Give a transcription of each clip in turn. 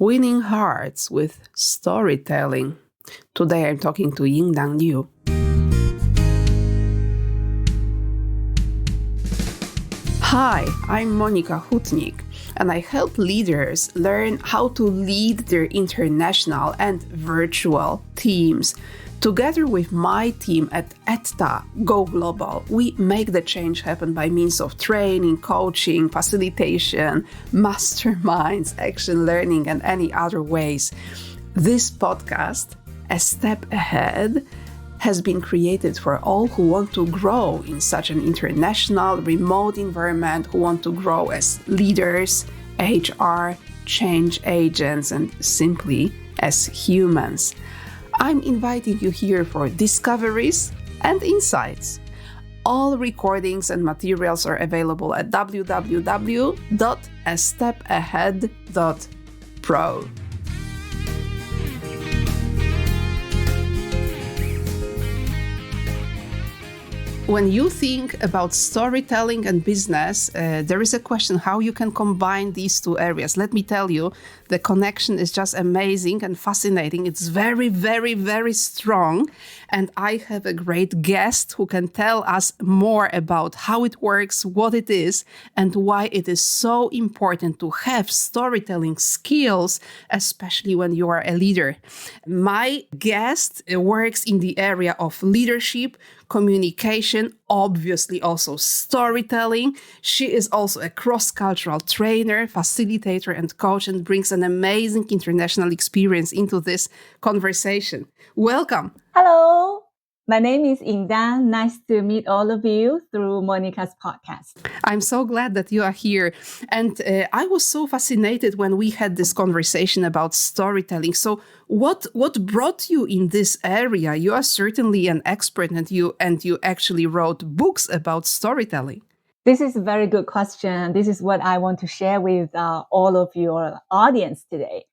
Winning hearts with storytelling. Today I'm talking to Yingdang Liu. Hi, I'm Monica Chutnik, and I help leaders learn how to lead their international and virtual teams. Together with my team at ETTA Go Global, we make the change happen by means of training, coaching, facilitation, masterminds, action learning, and any other ways. This podcast, A Step Ahead, has been created for all who want to grow in such an international, remote environment, who want to grow as leaders, HR, change agents, and simply as humans. I'm inviting you here for discoveries and insights. All recordings and materials are available at www.astepahead.pro. When you think about storytelling and business, there is a question how you can combine these two areas. Let me tell you, the connection is just amazing and fascinating. It's very, very, very strong. And I have a great guest who can tell us more about how it works, what it is, and why it is so important to have storytelling skills, especially when you are a leader. My guest works in the area of leadership, communication, obviously also storytelling. She is also a cross-cultural trainer, facilitator, and coach, and brings an amazing international experience into this conversation. Welcome. Hello, my name is Yingdang. Nice to meet all of you through Monica's podcast. I'm so glad that you are here. And I was so fascinated when we had this conversation about storytelling. So what brought you in this area? You are certainly an expert, and you actually wrote books about storytelling. This is a very good question. This is what I want to share with all of your audience today.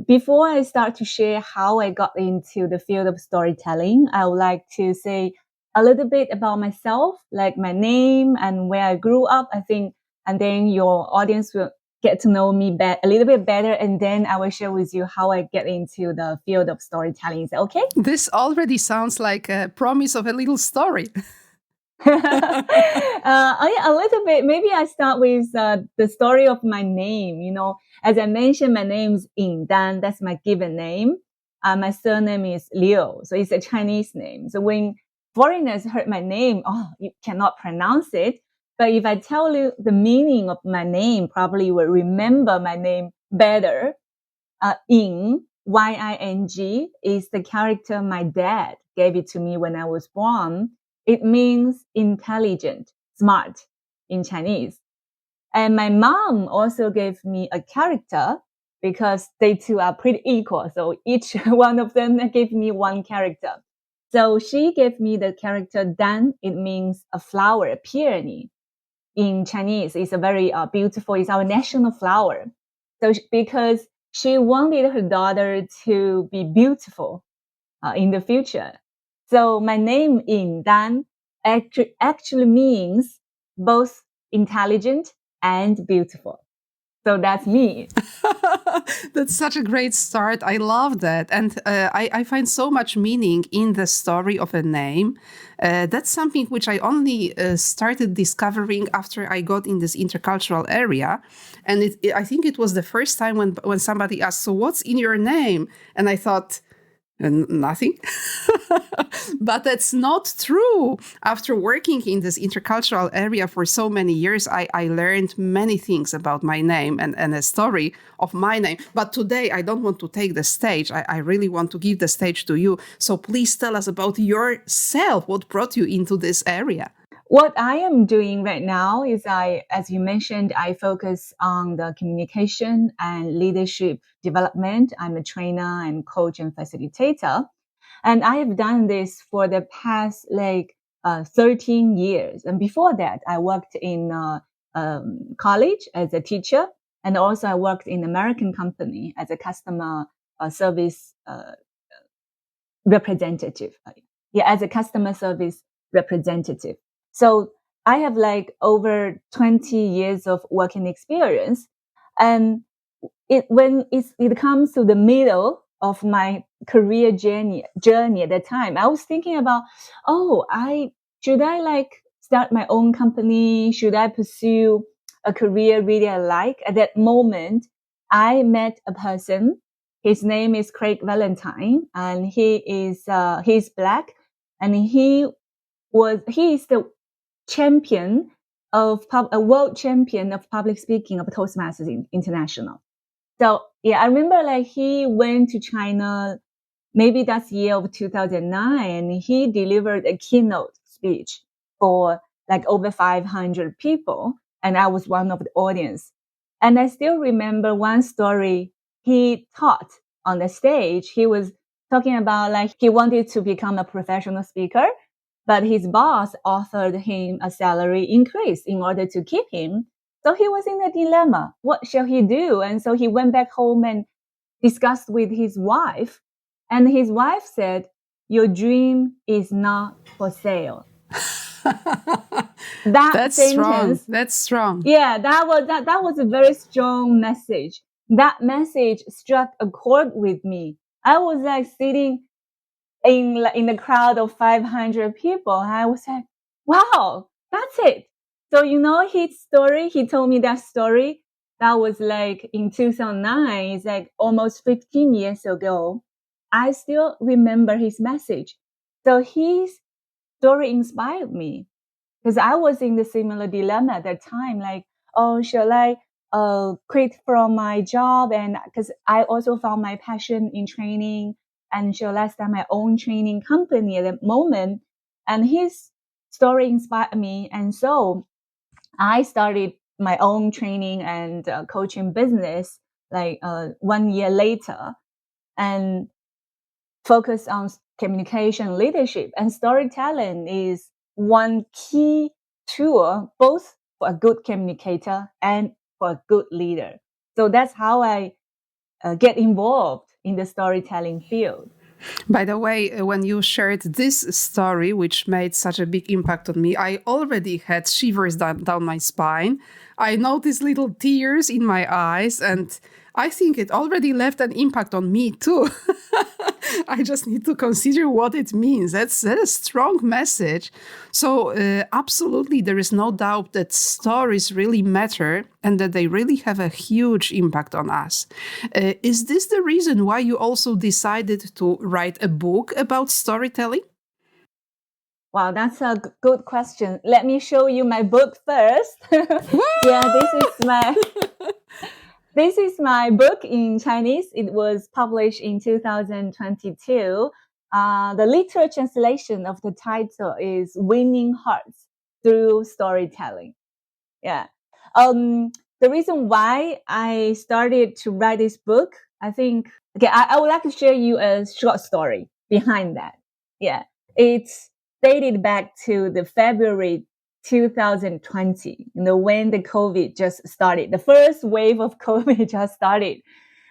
Before I start to share how I got into the field of storytelling, I would like to say a little bit about myself, like my name and where I grew up, I think, and then your audience will get to know me a little bit better, and then I will share with you how I get into the field of storytelling. Is that okay? This already sounds like a promise of a little story. A little bit. Maybe I start with the story of my name. You know, as I mentioned, my name is Yingdang. That's my given name. My surname is Liu, so it's a Chinese name. So when foreigners heard my name, you cannot pronounce it. But if I tell you the meaning of my name, probably you will remember my name better. Ying, Y-I-N-G, is the character my dad gave it to me when I was born. It means intelligent, smart in Chinese. And my mom also gave me a character because they two are pretty equal. So each one of them gave me one character. So she gave me the character Dan. It means a flower, a peony. In Chinese, it's a very beautiful, it's our national flower. So because she wanted her daughter to be beautiful in the future. So my name Yingdang actually means both intelligent and beautiful. So that's me. That's such a great start. I love that. And I find so much meaning in the story of a name. That's something which I only started discovering after I got in this intercultural area. And I think it was the first time when somebody asked, so what's in your name? And I thought, nothing. But that's not true. After working in this intercultural area for so many years, I learned many things about my name and a story of my name. But today, I don't want to take the stage. I really want to give the stage to you. So please tell us about yourself. What brought you into this area? What I am doing right now is as you mentioned, I focus on the communication and leadership development. I'm a trainer and coach and facilitator. And I have done this for the past 13 years. And before that, I worked in college as a teacher. And also I worked in an American company as a customer service representative. As a customer service representative. So I have over 20 years of working experience. And it comes to the middle of my career journey at that time, I was thinking about, should I like start my own company? Should I pursue a career really I like? At that moment, I met a person. His name is Craig Valentine, and he's black, and he is the champion of a world champion of public speaking of Toastmasters International. So yeah, I remember like he went to China, maybe that's year of 2009, and he delivered a keynote speech for like over 500 people. And I was one of the audience. And I still remember one story he taught on the stage. He was talking about like he wanted to become a professional speaker, but his boss offered him a salary increase in order to keep him. So he was in a dilemma. What shall he do? And so he went back home and discussed with his wife. And his wife said, "Your dream is not for sale." That's sentence, strong. That's strong. Yeah, that was a very strong message. That message struck a chord with me. I was like sitting in the crowd of 500 people. I was like, wow, that's it. So, his story, he told me that story. That was like in 2009. It's like almost 15 years ago. I still remember his message. So his story inspired me because I was in the similar dilemma at that time. Like, oh, shall I quit from my job? And because I also found my passion in training, and shall I start my own training company at the moment? And his story inspired me. And so I started my own training and coaching business like 1 year later, and focus on communication, leadership, and storytelling is one key tool, both for a good communicator and for a good leader. So that's how I get involved in the storytelling field. By the way, when you shared this story, which made such a big impact on me, I already had shivers down my spine. I noticed little tears in my eyes, and I think it already left an impact on me too. I just need to consider what it means. That's a strong message. So absolutely, there is no doubt that stories really matter and that they really have a huge impact on us. Is this the reason why you also decided to write a book about storytelling? Wow, that's a good question. Let me show you my book first. Yeah, this is my book in Chinese. It was published in 2022. The literal translation of the title is "Winning Hearts Through Storytelling." Yeah. The reason why I started to write this book, I think, I would like to share you a short story behind that. Yeah. It's dated back to the February 2020, when the COVID just started. The first wave of COVID just started.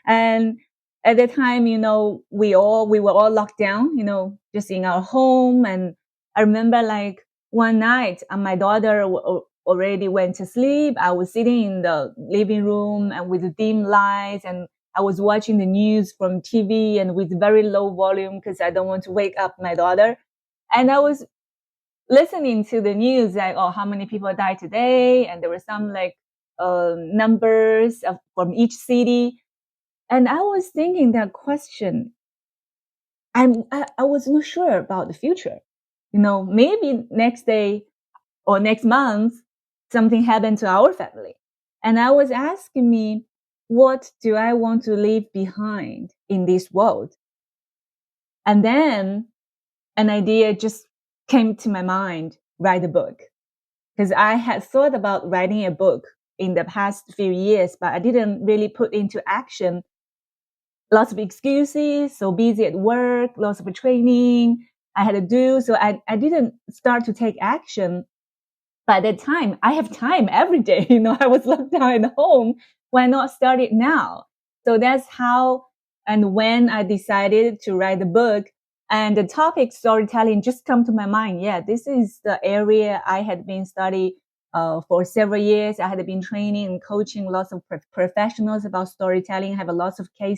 And at the time, we were all locked down, just in our home. And I remember like one night, my daughter already went to sleep. I was sitting in the living room and with the dim lights, and I was watching the news from TV and with very low volume because I don't want to wake up my daughter. And I was listening to the news like, oh, how many people died today? And there were some like numbers from each city. And I was thinking that question. I was not sure about the future. Maybe next day or next month, something happened to our family. And I was asking me, what do I want to leave behind in this world? And then an idea just came to my mind, write a book. Because I had thought about writing a book in the past few years, but I didn't really put into action. Lots of excuses, so busy at work, lots of training I had to do. So I didn't start to take action. By that time, I have time every day. I was locked down at home. Why not start it now? So that's how and when I decided to write the book. And the topic storytelling just come to my mind. Yeah, this is the area I had been studying For several years. I had been training and coaching lots of professionals about storytelling, have a lots of case